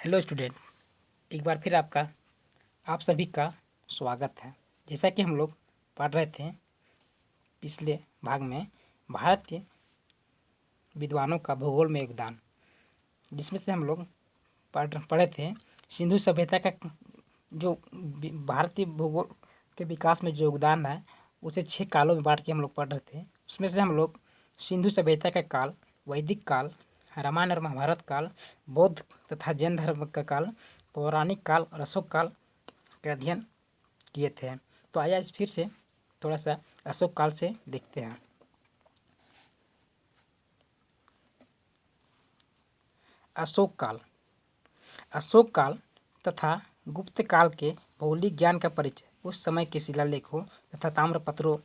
Hello student, एक बार फिर आप सभी का स्वागत है। जैसा कि हम लोग पढ़ रहे थे पिछले भाग में भारत के विद्वानों का भूगोल में योगदान, जिसमें से हम लोग पढ़े थे सिंधु सभ्यता का जो भारतीय भूगोल के विकास में जो योगदान है उसे 6 कालों में बांट के हम लोग पढ़ रहे थे। उसमें से हम लोग सिंधु सभ्यता का काल, वैदिक काल, रामायण और महाभारत काल, बौद्ध तथा जैन धर्म का काल, पौराणिक काल और अशोक काल का अध्ययन किए थे। तो आइए आज फिर से थोड़ा सा अशोक काल से देखते हैं। अशोक काल तथा गुप्त काल के भौगोलिक ज्ञान का परिचय उस समय के शिलालेखों तथा ताम्रपत्रों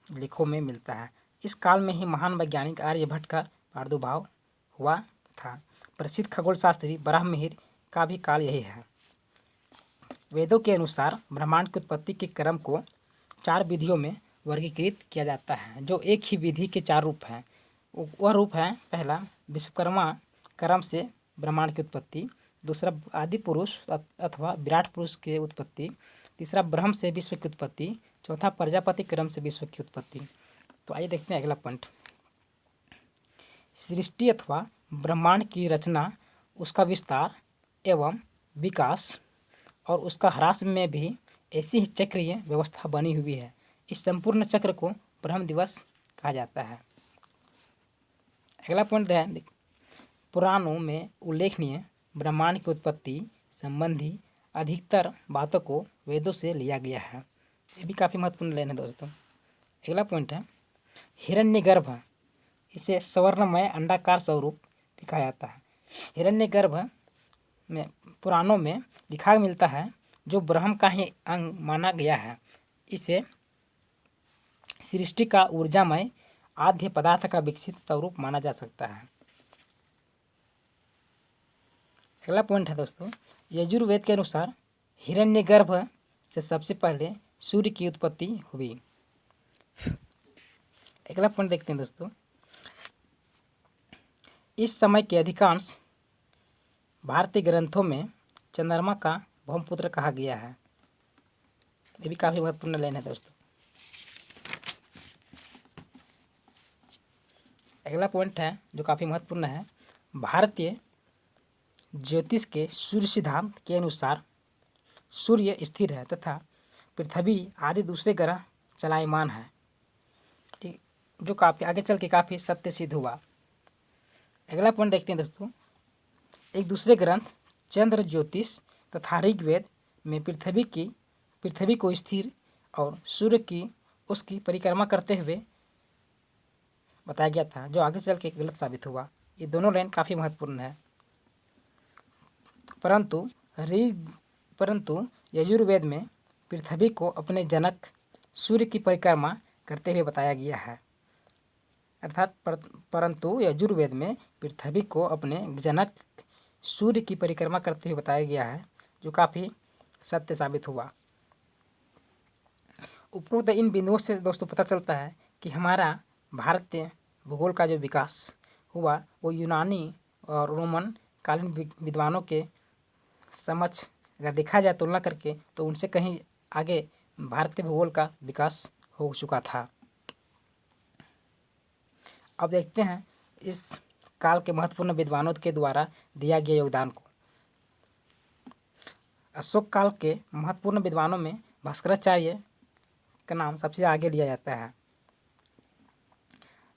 लेखों में मिलता है। इस काल में ही महान वैज्ञानिक आर्यभट्ट का प्रादुर्भाव हुआ था। प्रसिद्ध खगोल शास्त्री ब्राह्ममिहिर का भी काल यही है। वेदों के अनुसार ब्रह्मांड की उत्पत्ति के क्रम को 4 विधियों में वर्गीकृत किया जाता है, जो एक ही विधि के 4 रूप हैं। वह रूप है: पहला, विश्वकर्मा क्रम से ब्रह्मांड की उत्पत्ति; दूसरा, आदि पुरुष अथवा विराट पुरुष की उत्पत्ति; तीसरा, ब्रह्म से विश्व की उत्पत्ति; चौथा, प्रजापति क्रम से विश्व की उत्पत्ति। तो आइए देखते हैं अगला पॉइंट। सृष्टि अथवा ब्रह्मांड की रचना, उसका विस्तार एवं विकास और उसका ह्रास में भी ऐसी ही चक्रीय व्यवस्था बनी हुई है। इस संपूर्ण चक्र को ब्रह्म दिवस कहा जाता है। अगला पॉइंट है, पुराणों में उल्लेखनीय ब्रह्मांड की उत्पत्ति संबंधी अधिकतर बातों को वेदों से लिया गया है। ये भी काफ़ी महत्वपूर्ण लाइन है दोस्तों। अगला पॉइंट है, हिरण्यगर्भ, इसे स्वर्णमय अंडाकार स्वरूप दिखाया जाता है। हिरण्यगर्भ में पुराणों में दिखा मिलता है, जो ब्रह्म का ही अंग माना गया है। इसे सृष्टि का ऊर्जामय आद्य पदार्थ का विकसित स्वरूप माना जा सकता है। अगला पॉइंट है दोस्तों, यजुर्वेद के अनुसार हिरण्यगर्भ से सबसे पहले सूर्य की उत्पत्ति हुई। अगला पॉइंट देखते हैं दोस्तों, इस समय के अधिकांश भारतीय ग्रंथों में चंद्रमा का ब्रह्मपुत्र कहा गया है। ये भी काफ़ी महत्वपूर्ण लाइन है दोस्तों। अगला पॉइंट है जो काफ़ी महत्वपूर्ण है, भारतीय ज्योतिष के सूर्य सिद्धांत के अनुसार सूर्य स्थिर है तथा पृथ्वी आदि दूसरे ग्रह चलायमान है, ठीक, जो काफ़ी आगे चल के काफ़ी सत्य सिद्ध हुआ। अगला पॉइंट देखते हैं दोस्तों, एक दूसरे ग्रंथ चंद्र ज्योतिष तथा ऋग्वेद में पृथ्वी को स्थिर और सूर्य की उसकी परिक्रमा करते हुए बताया गया था, जो आगे चल के गलत साबित हुआ। ये दोनों लाइन काफ़ी महत्वपूर्ण है। परंतु यजुर्वेद में पृथ्वी को अपने जनक सूर्य की परिक्रमा करते हुए बताया गया है। परंतु यजुर्वेद में पृथ्वी को अपने जनक सूर्य की परिक्रमा करते हुए बताया गया है, जो काफ़ी सत्य साबित हुआ। उपरोक्त इन बिंदुओं से दोस्तों पता चलता है कि हमारा भारतीय भूगोल का जो विकास हुआ वो यूनानी और रोमन कालीन विद्वानों के समक्ष अगर देखा जाए तुलना करके, तो उनसे कहीं आगे भारतीय भूगोल का विकास हो चुका था। अब देखते हैं इस काल के महत्वपूर्ण विद्वानों के द्वारा दिया गया योगदान को। अशोक काल के महत्वपूर्ण विद्वानों में भास्कराचार्य का नाम सबसे आगे लिया जाता है।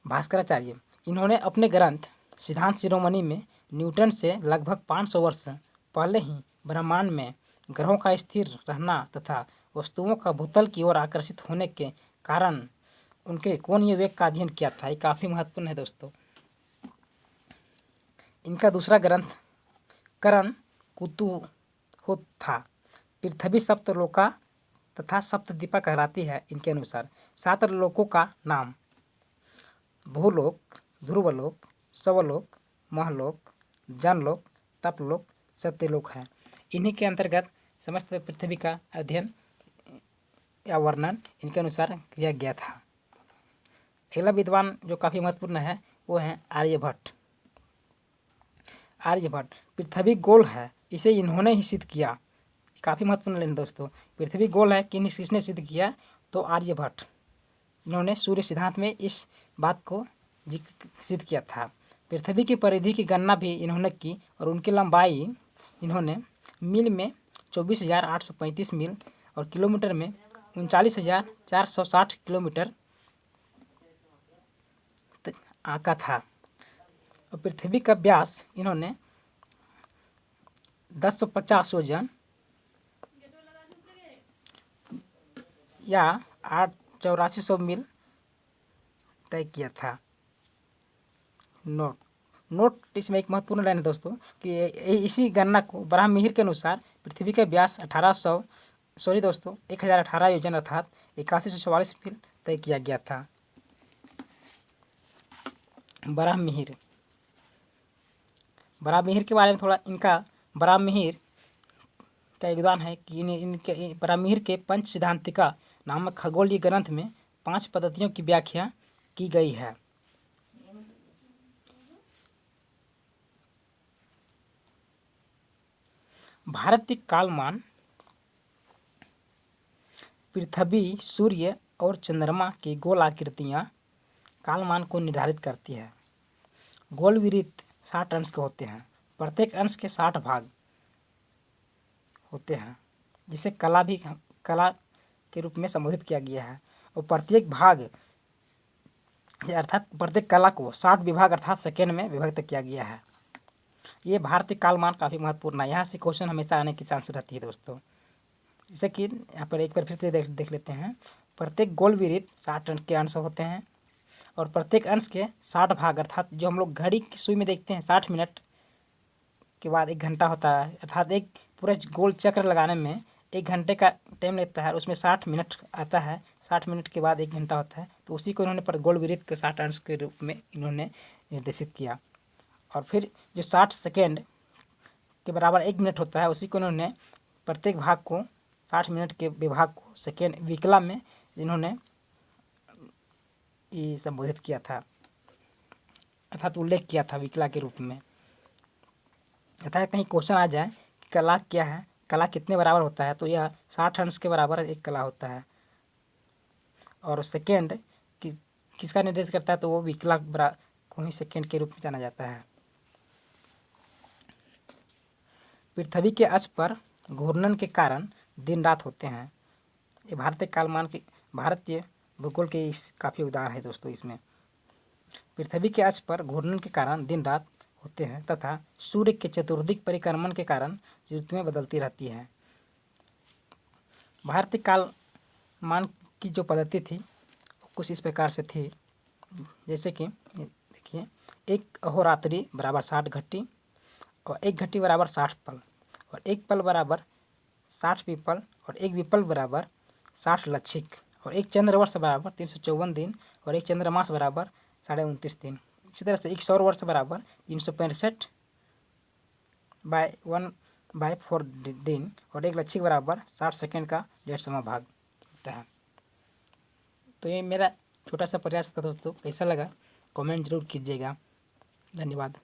भास्कराचार्य, इन्होंने अपने ग्रंथ सिद्धांत शिरोमणि में न्यूटन से लगभग 500 वर्ष पहले ही ब्रह्मांड में ग्रहों का स्थिर रहना तथा वस्तुओं का भूतल की ओर आकर्षित होने के कारण उनके कोणीय वेग का अध्ययन किया था। ये काफ़ी महत्वपूर्ण है दोस्तों। इनका दूसरा ग्रंथ करण कुतूहल था। पृथ्वी सप्तलोका तथा सप्तद्वीपा कहलाती है। इनके अनुसार 7 लोकों का नाम भूलोक, ध्रुवलोक, स्वलोक, महलोक, जनलोक, तपलोक, सत्यलोक है। इन्हीं के अंतर्गत समस्त पृथ्वी का अध्ययन या वर्णन इनके अनुसार किया गया था। अगला विद्वान जो काफ़ी महत्वपूर्ण है वो है आर्यभट्ट। आर्यभट्ट, पृथ्वी गोल है इसे इन्होंने ही सिद्ध किया। काफ़ी महत्वपूर्ण लेन दोस्तों, पृथ्वी गोल है किसने सिद्ध किया, तो आर्यभट्ट, इन्होंने सूर्य सिद्धांत में इस बात को सिद्ध किया था। पृथ्वी की परिधि की गणना भी इन्होंने की और उनकी लंबाई इन्होंने मील में 24,835 मील और किलोमीटर में 39,460 किलोमीटर आका था। और पृथ्वी का व्यास इन्होंने 1050 योजन या 8400 मील तय किया था। नोट इसमें एक महत्वपूर्ण लाइन है दोस्तों कि इसी गणना को ब्राह्ममिहिर के अनुसार पृथ्वी का व्यास 1018 योजन अर्थात 8144 मील तय किया गया था। ब्राह्ममिहिर के बारे में थोड़ा, इनका ब्राह्ममिहिर का योगदान है कि इनके ब्राह्ममिहिर के पंच सिद्धांतिका नामक खगोलीय ग्रंथ में 5 पद्धतियों की व्याख्या की गई है। भारतीय कालमान पृथ्वी, सूर्य और चंद्रमा की गोल आकृतियाँ कालमान को निर्धारित करती है। गोल वृत्त 60 अंश के होते हैं, प्रत्येक अंश के 60 भाग होते हैं, जिसे कला के रूप में संबोधित किया गया है। और प्रत्येक भाग अर्थात प्रत्येक कला को 60 विभाग अर्थात सेकेंड में विभक्त किया गया है। ये भारतीय कालमान काफ़ी महत्वपूर्ण है, यहाँ से क्वेश्चन हमेशा आने की चांस रहती है दोस्तों। जैसे कि यहाँ पर एक बार फिर से देख लेते हैं। प्रत्येक गोल वृत्त 60 अंश के अंश होते हैं और प्रत्येक अंश के 60 भाग अर्थात जो हम लोग घड़ी की सुई में देखते हैं 60 मिनट के बाद 1 घंटा होता है, अर्थात एक पूरा गोल चक्र लगाने में 1 घंटे का टाइम लगता है, उसमें 60 मिनट आता है, 60 मिनट के बाद 1 घंटा होता है, तो उसी को इन्होंने पर गोल वृत्त के 60 अंश के रूप में इन्होंने निर्देशित किया। और फिर जो 60 सेकेंड के बराबर 1 मिनट होता है, उसी को इन्होंने प्रत्येक भाग को 60 मिनट के विभाग को सेकेंड विकला में इन्होंने ये संबोधित किया था, अर्थात उल्लेख किया था विकला के रूप में। अर्थात कहीं क्वेश्चन आ जाए कि कला क्या है, कला कितने बराबर होता है, तो यह 60 अंश के बराबर एक कला होता है। और सेकेंड किसका निर्देश करता है, तो वो विकला को ही सेकेंड के रूप में जाना जाता है। पृथ्वी के अक्ष पर घूर्णन के कारण दिन रात होते हैं। ये भारतीय भूगोल के काफ़ी उदाहरण है दोस्तों। इसमें पृथ्वी के अक्ष पर घूर्णन के कारण दिन रात होते हैं तथा सूर्य के चतुर्दिक परिक्रमण के कारण ऋतुएं बदलती रहती हैं। भारतीय कालमान की जो पद्धति थी कुछ इस प्रकार से थी, जैसे कि देखिए, 1 अहोरात्रि बराबर 60 घटी और 1 घटी बराबर 60 पल और 1 पल बराबर 60 विपल और 1 विपल बराबर 60 लक्षिक और 1 चंद्रवर्ष बराबर 354 दिन और 1 चंद्रमास बराबर 29.5 दिन। इसी तरह से 1 सौर वर्ष बराबर 365 बाय 1/4 दिन और 1 लक्षिक बराबर 60 सेकेंड का 1.5वां भाग होता है। तो ये मेरा छोटा सा प्रयास था दोस्तों, कैसा लगा कमेंट जरूर कीजिएगा। धन्यवाद।